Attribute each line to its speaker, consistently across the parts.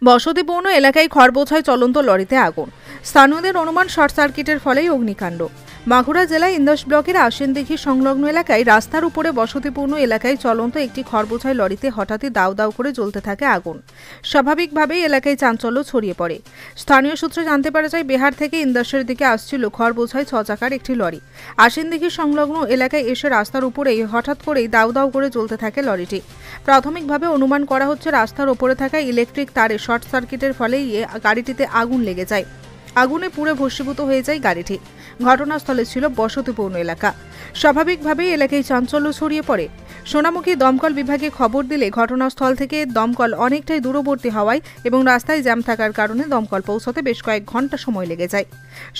Speaker 1: বসতিপূর্ণ এলাকায় খড় বোঝাই চলন্ত লরিতে আগুন। স্থানীয়দের অনুমান শর্ট সার্কিটের ফলেই অগ্নিকাণ্ড। মাগুরা জেলায় ইন্দাস ব্লকের আশ্বিনদিঘি সংলগ্ন এলাকায় রাস্তার উপরে বসতিপূর্ণ এলাকায় চলন্ত একটি খড়বোঝাই লরিতে হঠাৎই দাউ দাউ করে জ্বলতে থাকে আগুন। স্বাভাবিকভাবেই এলাকায় চাঞ্চল্য ছড়িয়ে পড়ে। স্থানীয় সূত্রে জানতে পারা যায়, বিহার থেকে ইন্দাসের দিকে আসছিল খড়বোঝাই 6 চাকার একটি লরি। আশ্বিনদিঘি সংলগ্ন এলাকায় এসে রাস্তার উপরেই হঠাৎ করেই দাউ দাউ করে জ্বলতে থাকে লরিটি। প্রাথমিকভাবে অনুমান করা হচ্ছে রাস্তার ওপরে থাকা ইলেকট্রিক তারে শর্ট সার্কিটের ফলেই গাড়িটিতে আগুন লেগে যায়। আগুনে পুড়ে ভস্মীভূত হয়ে যায় গাড়িটি। ঘটনাস্থলে ছিল বসতিপূর্ণ এলাকা। স্বাভাবিকভাবেই এলাকায় চাঞ্চল্য ছড়িয়ে পড়ে। সোনামুখী দমকল বিভাগে খবর দিলে ঘটনাস্থল থেকে দমকল অনেকটাই দূরবর্তী হওয়ায় এবং রাস্তায় জ্যাম থাকার কারণে দমকল পৌঁছাতে বেশ কয়েক ঘন্টা সময় লেগে যায়।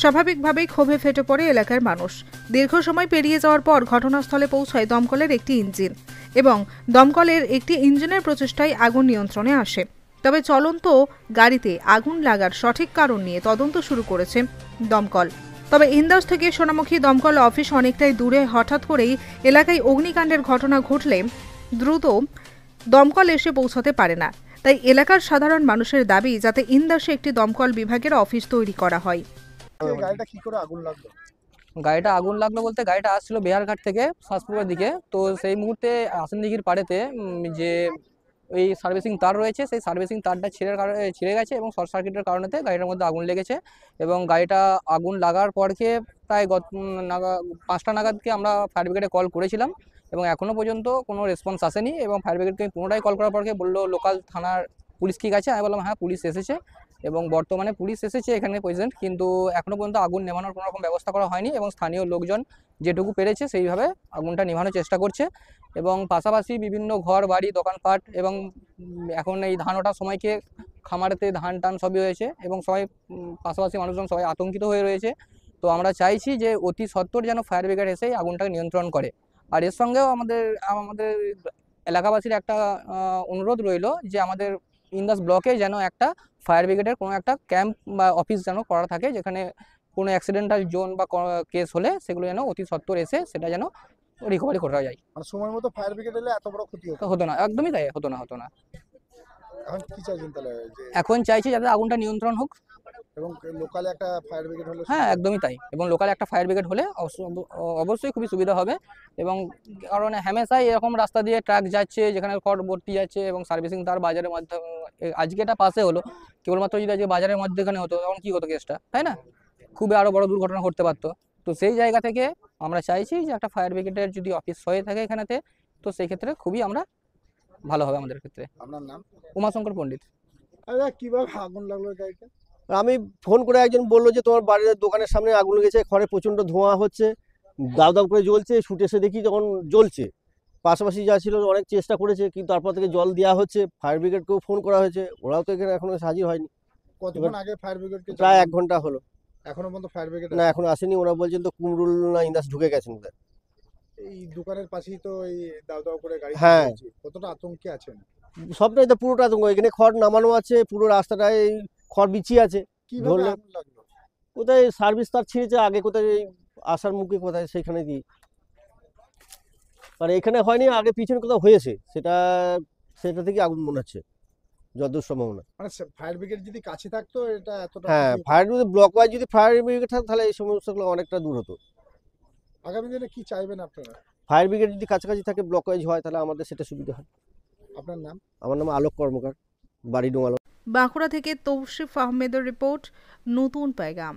Speaker 1: স্বাভাবিকভাবেই ক্ষোভে ফেটে পড়ে এলাকার মানুষ। দীর্ঘ সময় পেরিয়ে যাওয়ার পর ঘটনাস্থলে পৌঁছায় দমকলের একটি ইঞ্জিন এবং দমকলের একটি ইঞ্জিনের প্রচেষ্টায় আগুন নিয়ন্ত্রণে আসে। তবে চলন্ত গাড়িতে আগুন লাগার সঠিক কারণ নিয়ে তদন্ত শুরু করেছে দমকল। তবে ইন্দাস থেকে সোনামুখী দমকল অফিস অনেকটাই দূরে হঠাৎ করেই এলাকায় অগ্নিকাণ্ডের ঘটনা ঘটলে দ্রুত দমকল এসে পৌঁছাতে পারে না। তাই এলাকার সাধারণ মানুষের দাবি যাতে ইন্দাসে একটি দমকল বিভাগের অফিস তৈরি করা হয়।
Speaker 2: গাড়িটা কি করে আগুন লাগলো?
Speaker 3: গাড়িটা আগুন লাগলো বলতে গাড়িটা আসছিল বিহারঘাট থেকে শ্বাসপুরের দিকে। তো সেই মুহূর্তে আসানদিঘির পাড়েতে যে ওই সার্ভিসিং তার রয়েছে, সেই সার্ভিসিং তারটা ছিঁড়ে গেছে এবং শর্ট সার্কিটের কারণেতে গাড়িটার মধ্যে আগুন লেগেছে। এবং গাড়িটা আগুন লাগার পরকে প্রায় 5টা নাগাদকে আমরা ফায়ার ব্রিগেডে কল করেছিলাম এবং এখনও পর্যন্ত কোনো রেসপন্স আসেনি। এবং ফায়ার ব্রিগেডকে পুনরায় কল করার পরকে বললো লোকাল থানার পুলিশ কি গেছে। আমি বললাম হ্যাঁ, পুলিশ এসেছে এবং বর্তমানে পুলিশ এসেছে এখানে প্রেজেন্ট, কিন্তু এখনও পর্যন্ত আগুন নেভানোর কোনো রকম ব্যবস্থা করা হয়নি এবং স্থানীয় লোকজন যেটুকু পেরেছে সেইভাবে আগুনটা নেভানোর চেষ্টা করছে। এবং পাশাপাশি বিভিন্ন ঘর বাড়ি দোকানপাট এবং এখন এই ধান ওঠার সময়কে খামারেতে ধান টান সবই হয়েছে এবং সবাই পাশাপাশি মানুষজন সবাই আতঙ্কিত হয়ে রয়েছে। তো আমরা চাইছি যে অতি সত্বর যেন ফায়ার ব্রিগেড এসে আগুনটাকে নিয়ন্ত্রণ করে। আর এর সঙ্গেও আমাদের এলাকাবাসীর একটা অনুরোধ রইল যে আমাদের ইন্দাস ব্লকে যেন একটা ফায়ার ব্রিগেডের কোনো একটা ক্যাম্প বা অফিস যেন করা থাকে, যেখানে কোনো অ্যাক্সিডেন্টাল জোন বা কেস হলে সেগুলো যেন অতি সত্বর এসে সেটা যেন রিকভারি করা যায়।
Speaker 2: মানে সময় মতো ফায়ার ব্রিগেড এলে এত বড় ক্ষতি
Speaker 3: হতো না, একদমই তাই, হতো না।
Speaker 2: এখন কি চাইছেন তাহলে?
Speaker 3: এখন চাইছি যাতে আগুনটা নিয়ন্ত্রণ হোক
Speaker 2: এবং লোকালে একটা ফায়ার ব্রিগেড হলে?
Speaker 3: হ্যাঁ, একদমই তাই। এবং লোকাল একটা ফায়ার ব্রিগেড হলে অবশ্যই খুবই সুবিধা হবে। এবং কারণ হামেশাই এরকম রাস্তা দিয়ে ট্রাক যাচ্ছে যেখানে খড় ভর্তি যাচ্ছে এবং সার্ভিসিং তার বাজারের মধ্যে আজকে এটা পাশে হলো, কেবলমাত্র যদি আজকে বাজারের মধ্যেখানে হতো তখন কি হতো কেসটা, তাই না? খুবই আরও বড় দুর্ঘটনা ঘটতে পারতো। তো সেই জায়গা থেকে আমরা চাইছি যে একটা ফায়ার ব্রিগেডের যদি অফিস হয়ে থাকে এখানেতে, তো সেই ক্ষেত্রে খুবই আমরা ভালো হবে আমাদের ক্ষেত্রে।
Speaker 2: আপনার নাম?
Speaker 3: উমাশঙ্কর পণ্ডিত।
Speaker 2: আচ্ছা, কিভাবে আগুন লাগলো গাড়িটা?
Speaker 4: আমি ফোন করে একজন বললো যে তোমার বাড়ির দোকানের সামনে আগুন লেগেছে, খড়ে প্রচণ্ড ধোঁয়া হচ্ছে, দাউ দাউ করে জ্বলছে। ছুটে এসে দেখি যখন জ্বলছে, পাশাপাশি যা ছিল অনেক চেষ্টা করেছে, কিন্তু তারপর থেকে জল দেওয়া হচ্ছে। ফায়ার ব্রিগেডকেও ফোন করা হয়েছে, ওরাও তো এখানে এখনো হাজির হয়নি।
Speaker 2: কতক্ষণ আগে ফায়ার ব্রিগেডকে?
Speaker 4: প্রায় 1 ঘন্টা হলো।
Speaker 2: এখনো পর্যন্ত ফায়ার ব্রিগেড
Speaker 4: না, এখনো আসেনি। ওরা বলছেন তো কুমরুল না ইন্দাস ঢুকে গেছেন ওদের।
Speaker 2: এই দোকানের পাশেই তো এই দাউ দাউ করে গাড়ি
Speaker 4: হ্যাঁ।
Speaker 2: চলছে। কতটা আতঙ্কে আছেন?
Speaker 4: সবটাই তো পুরোটা আতঙ্ক। এখানে খড় নামানো আছে, পুরো রাস্তাটায় খড় বিছিয়ে আছে।
Speaker 2: কিভাবে
Speaker 4: ধরলে
Speaker 2: আগুন লাগলো?
Speaker 4: কোথায় সার্ভিস তার ছিঁড়েছে আগে, কোথায় এই আসার মুখে কোথায় সেখানে দিয়ে, মানে এখানে হয়নি, আগে পিছনে কোথাও হয়েছে, সেটা থেকে আগুন মনে হচ্ছে যতদূর সম্ভাবনা।
Speaker 2: মানে ফায়ার ব্রিগেড যদি কাছে থাকতো এটা এতটা
Speaker 4: হ্যাঁ, ফায়ার ব্রিগেড ব্লক ওয়াইজ যদি ফায়ার ব্রিগেড থাকতো তাহলে এই সমস্যাগুলো অনেকটা দূর হতো।
Speaker 2: আগামী দিনে কি চাইবেন আপনারা?
Speaker 4: ফায়ার ব্রিগেড যদি কাছাকাছি থাকে, ব্লক ওয়াইজ হয়, তাহলে আমাদের সেটা সুবিধা হয়।
Speaker 2: আপনার নাম?
Speaker 4: আমার নাম আলোক কর্মকার, বাড়ি ডোমালো।
Speaker 1: বাঁকুড়া থেকে তৌসিফ আহমেদের রিপোর্ট, নতুন পেগাম।